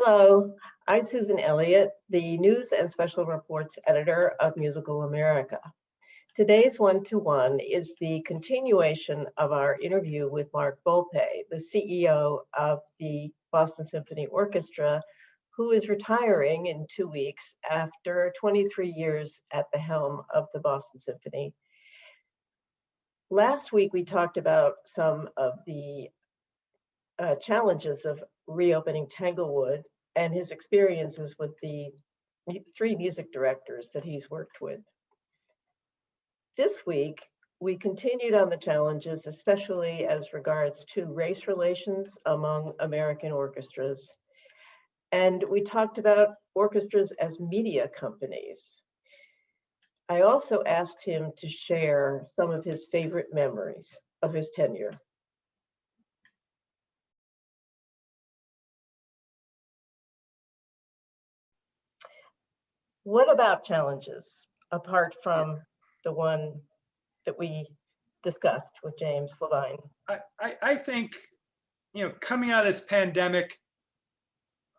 Hello, I'm Susan Elliott, the News and Special Reports Editor of Musical America. Today's one-to-one is the continuation of our interview with Mark Volpe, the CEO of the Boston Symphony Orchestra, who is retiring in 2 weeks after 23 years at the helm of the Boston Symphony. Last week, we talked about some of the challenges of reopening Tanglewood and his experiences with the 3 music directors that he's worked with. This week, we continued on the challenges, especially as regards to race relations among American orchestras. And we talked about orchestras as media companies. I also asked him to share some of his favorite memories of his tenure. What about challenges, apart from the one that we discussed with James Levine? I think, coming out of this pandemic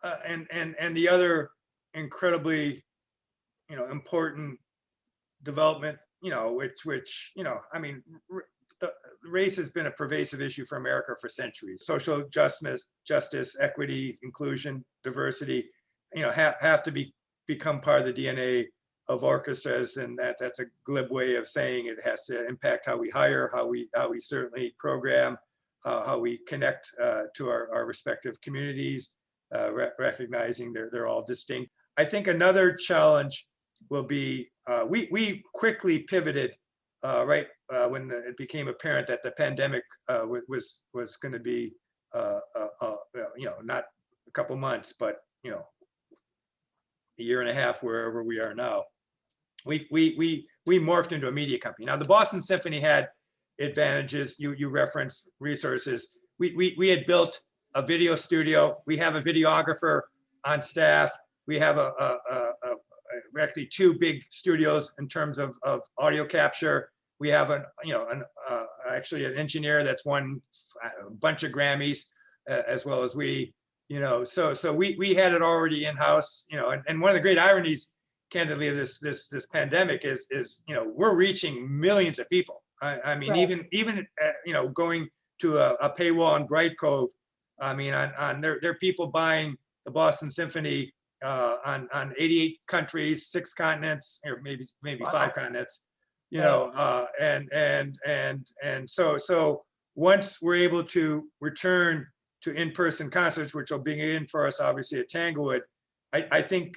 and the other incredibly, important development, which the race has been a pervasive issue for America for centuries. Social justice, equity, inclusion, diversity, have to become part of the DNA of orchestras, and that's a glib way of saying it has to impact how we hire, how we certainly program, how we connect to our respective communities, recognizing they're all distinct. I think another challenge will be we quickly pivoted right when it became apparent that the pandemic was going to be not a couple months, but a year and a half, wherever we are now. We morphed into a media company. Now, the Boston Symphony had advantages. You referenced resources. We had built a video studio. We have a videographer on staff. We have actually 2 big studios in terms of audio capture. We have actually an engineer that's won a bunch of Grammys, as well as we. So we had it already in-house, and one of the great ironies, candidly, of this pandemic is we're reaching millions of people. I mean, right. even going to a paywall on Bright Cove, I mean, there are people buying the Boston Symphony on 88 countries, 6 continents, or maybe wow. 5 continents, and so once we're able to return to in-person concerts, which will begin for us obviously at Tanglewood, I think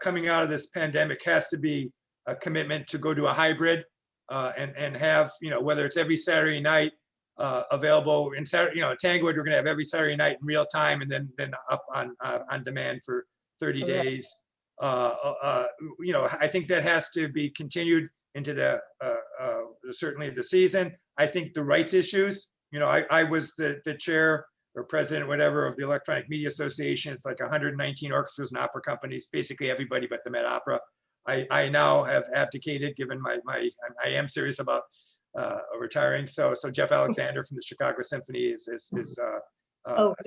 coming out of this pandemic has to be a commitment to go to a hybrid and have, whether it's every Saturday night available in Saturday, Tanglewood, we're going to have every Saturday night in real time, and then up on demand for 30 days. I think that has to be continued into certainly the season. I think the rights issues, I was the chair or president, whatever, of the Electronic Media Association. It's like 119 orchestras and opera companies, basically everybody but the Met Opera. I now have abdicated, given I am serious about retiring. So Jeff Alexander from the Chicago Symphony has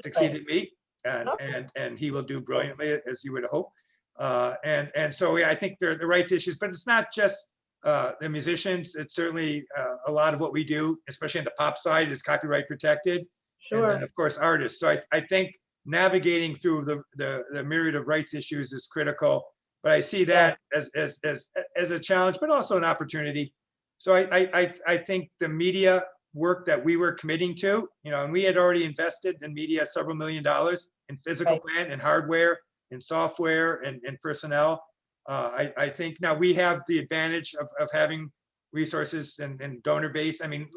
succeeded me, and he will do brilliantly, as you would hope. And so I think they're the rights issues, but it's not just the musicians. It's certainly a lot of what we do, especially on the pop side, is copyright protected. Sure. And then, of course, artists. So I think navigating through the myriad of rights issues is critical. But I see that as a challenge, but also an opportunity. So I think the media work that we were committing to, and we had already invested in media several $1 million in physical plant and hardware and software and personnel. I think now we have the advantage of having resources and donor base. I mean,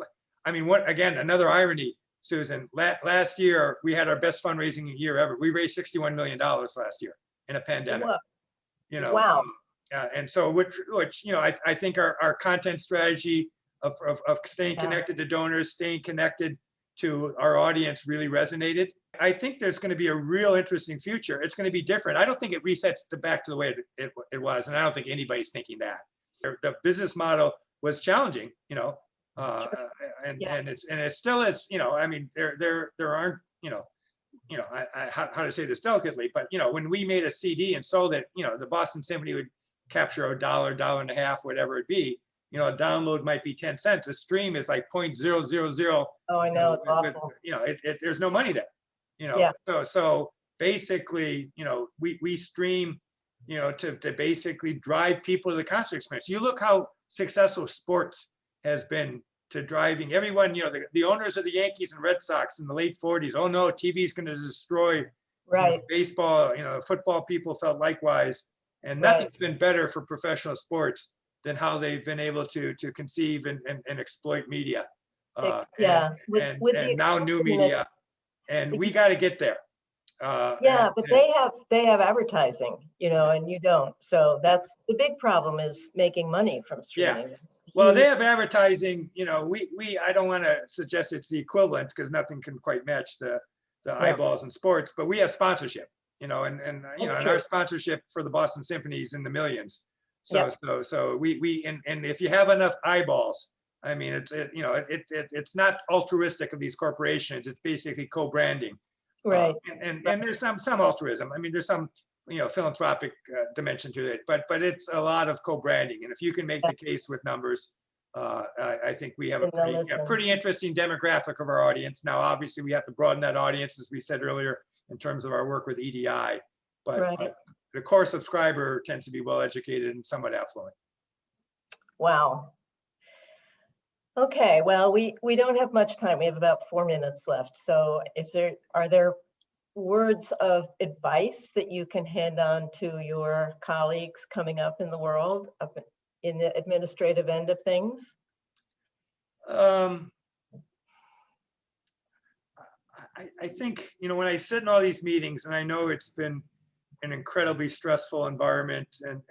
what, again, another irony, Susan, last year we had our best fundraising year ever. We raised $61 million last year in a pandemic. Wow. And so which I think our content strategy of staying connected to donors, staying connected to our audience really resonated. I think there's going to be a real interesting future. It's going to be different. I don't think it resets back to the way it was, and I don't think anybody's thinking that. The business model was challenging, and it still is. I mean, there aren't, you know, how to say this delicately, but you know, when we made a CD and sold it, you know, the Boston Symphony would capture a dollar, dollar and a half, whatever it be. You know, a download might be 10 cents. A stream is like 0.000. Oh, I You know, know, it's awful. you know, there's no money there. You know, Yeah. so basically, you know, we stream, you know, to basically drive people to the concert experience. You look how successful sports has been to driving everyone, you know, the owners of the Yankees and Red Sox in the late 40s. Oh no, TV is going to destroy, Right. you know, baseball. You know, football people felt likewise, and nothing's been better for professional sports than how they've been able to conceive and exploit media. Yeah. And now new media, and we got to get there. Yeah, but they have advertising, you know, and you don't. So that's the big problem, is making money from streaming. Yeah. Well, they have advertising, you know, I don't want to suggest it's the equivalent, because nothing can quite match the eyeballs in sports, but we have sponsorship, you know, and you know, and our sponsorship for the Boston Symphony is in the millions. So and if you have enough eyeballs, I mean, you know, it's not altruistic of these corporations. It's basically co-branding. Right. And there's some altruism. I mean, there's some, you know, philanthropic dimension to it, but it's a lot of co-branding. And if you can make the case with numbers, I think we have a pretty interesting demographic of our audience. Now, obviously, we have to broaden that audience, as we said earlier, in terms of our work with EDI. But the core subscriber tends to be well-educated and somewhat affluent. Wow. Okay, well, we don't have much time. We have about 4 minutes left. So are there words of advice that you can hand on to your colleagues coming up in the world, up in the administrative end of things? I think, you know, when I sit in all these meetings, and I know it's been an incredibly stressful environment, and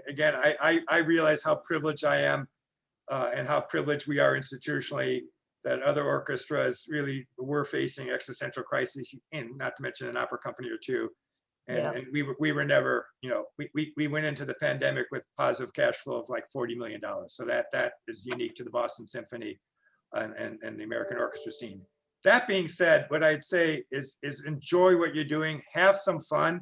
again, I realize how privileged I am, and how privileged we are institutionally, that other orchestras really were facing existential crises, and not to mention an opera company or two. And we were never, you know, we went into the pandemic with positive cash flow of like $40 million. So that is unique to the Boston Symphony and the American orchestra scene. That being said, what I'd say is enjoy what you're doing, have some fun.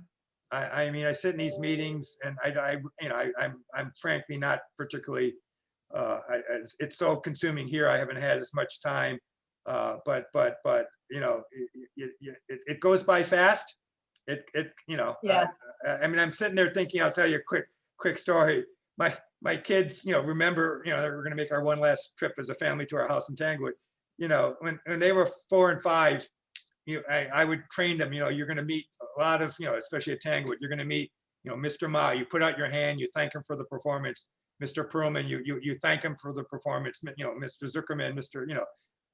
I mean, I sit in these meetings, and I'm frankly not particularly, it's so consuming here. I haven't had as much time, but you know, it goes by fast. You know, I mean, I'm sitting there thinking, I'll tell you a quick story. My kids, you know, remember, you know, we're going to make our one last trip as a family to our house in Tanglewood. You know, when they were 4 and 5, I would train them. You know, you're going to meet a lot of, you know, especially at Tanglewood, you're going to meet, you know, Mr. Ma. You put out your hand, you thank him for the performance. Mr. Perlman, you thank him for the performance. You know, Mr. Zuckerman, Mr. You know,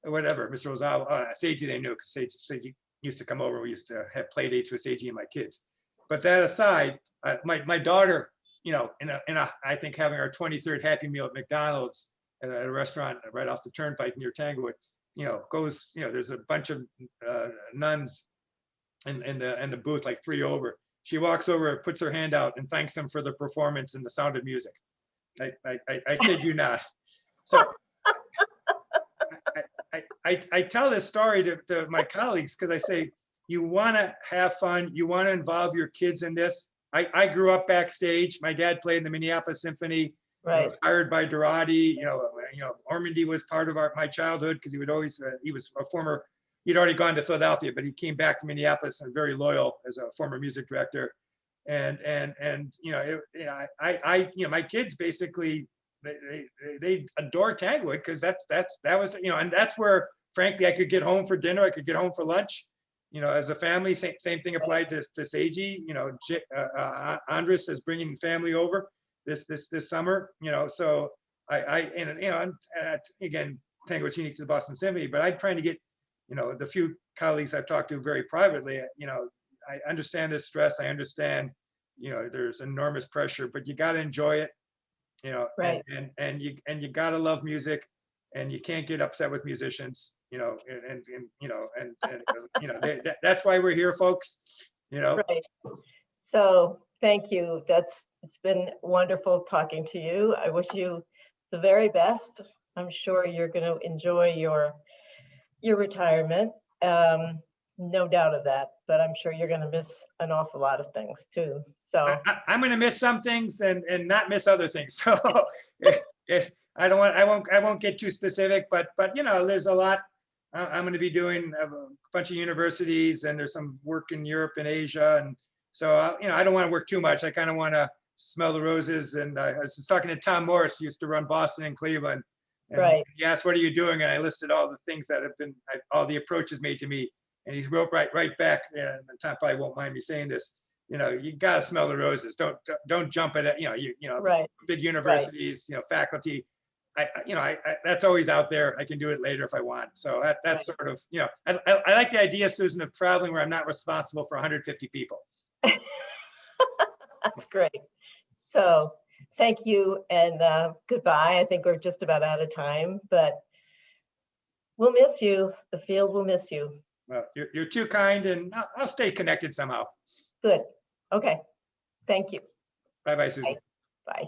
whatever, Mr. Ozawa, Seiji, they knew, because Seiji used to come over. We used to have play dates with Seiji and my kids. But that aside, my daughter, you know, in a I think having our 23rd Happy Meal at McDonald's at a restaurant right off the turnpike near Tanglewood, you know, goes, you know, there's a bunch of nuns in the booth, like 3 over. She walks over, puts her hand out, and thanks them for the performance and The Sound of Music. I kid you not. So I tell this story to my colleagues, because I say, you want to have fun, you want to involve your kids in this. I grew up backstage. My dad played in the Minneapolis Symphony. Right. Was hired by Dorati. You know, Ormandy was part of my childhood, because he would always, he was a former, he'd already gone to Philadelphia, but he came back to Minneapolis and very loyal as a former music director. And you know, my kids basically, they adore Tanglewood, because that was, you know, and that's where, frankly, I could get home for dinner, I could get home for lunch, you know, as a family. Same thing applied to Seiji. You know, Andres is bringing family over this summer, you know. So and you know, again, Tanglewood's unique to the Boston Symphony, but I'm trying to get, you know, the few colleagues I've talked to very privately, you know, I understand the stress. I understand, you know, there's enormous pressure, but you got to enjoy it, you know, right. and you got to love music, and you can't get upset with musicians, you know, and you know, and you know, that's why we're here, folks, you know. Right. So thank you. It's been wonderful talking to you. I wish you the very best. I'm sure you're going to enjoy your retirement. no doubt of that, but I'm sure you're going to miss an awful lot of things too. So, I'm going to miss some things and not miss other things. So I won't get too specific, but you know, there's a lot. I'm going to be doing a bunch of universities, and there's some work in Europe and Asia, and so you know, I don't want to work too much. I kind of want to smell the roses. And I was just talking to Tom Morris, who used to run Boston and Cleveland, and right. he asked, "What are you doing?" And I listed all the things that have been, all the approaches made to me, and he wrote right back. And Tom probably won't mind me saying this. You know, you got to smell the roses. Don't jump at it. You know, Right. big universities, you know, faculty. You know, that's always out there. I can do it later if I want. So that's Right. sort of, you know, I like the idea, Susan, of traveling where I'm not responsible for 150 people. That's great. So thank you and goodbye. I think we're just about out of time, but we'll miss you. The field will miss you. Well, you're too kind, and I'll stay connected somehow. Good. Okay. Thank you. Bye-bye, Susan. Bye.